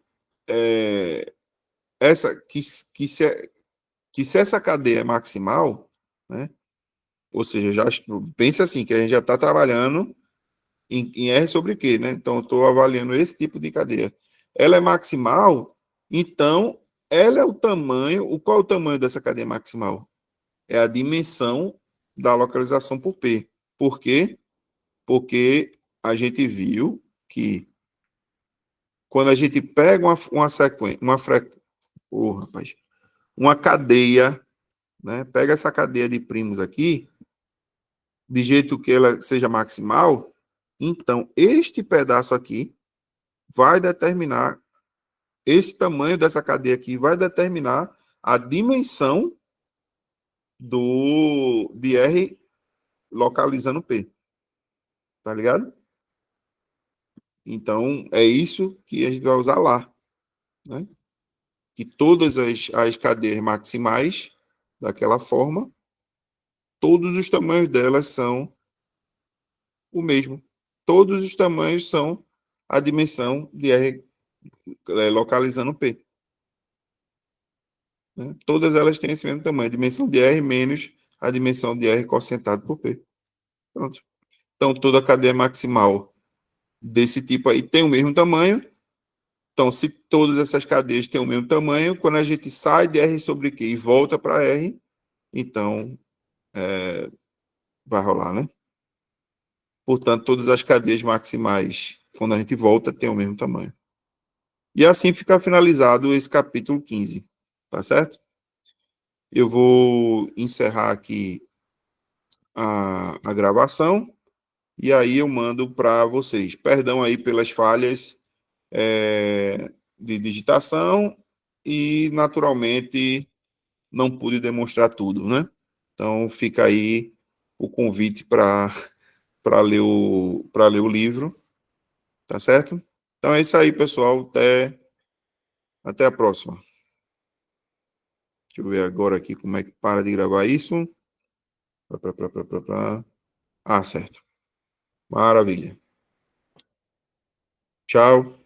se essa cadeia é maximal, né? Ou seja, já pense assim, que a gente já está trabalhando em R sobre Q, né? Então, estou avaliando esse tipo de cadeia. Ela é maximal, então, ela é o tamanho. Qual é o tamanho dessa cadeia maximal? É a dimensão da localização por P. Por quê? Porque a gente viu que quando a gente pega uma sequência, uma cadeia, né? Pega essa cadeia de primos aqui, de jeito que ela seja maximal, então este pedaço aqui vai determinar, esse tamanho dessa cadeia aqui vai determinar a dimensão de R localizando P. Tá ligado? Então, é isso que a gente vai usar lá. Né? Que todas as cadeias maximais, daquela forma, todos os tamanhos delas são o mesmo. Todos os tamanhos são a dimensão de R localizando P. Né? Todas elas têm esse mesmo tamanho, a dimensão de R menos a dimensão de R quocientado por P. Pronto. Então, toda a cadeia maximal desse tipo aí tem o mesmo tamanho. Então, se todas essas cadeias têm o mesmo tamanho, quando a gente sai de R sobre Q e volta para R, então vai rolar, né? Portanto, todas as cadeias maximais, quando a gente volta, têm o mesmo tamanho. E assim fica finalizado esse capítulo 15, tá certo? Eu vou encerrar aqui a gravação e aí eu mando para vocês. Perdão aí pelas falhas de digitação e, naturalmente, não pude demonstrar tudo, né? Então, fica aí o convite para ler o livro, tá certo? Então, é isso aí, pessoal. Até a próxima. Deixa eu ver agora aqui como é que para de gravar isso. Ah, certo. Maravilha. Tchau.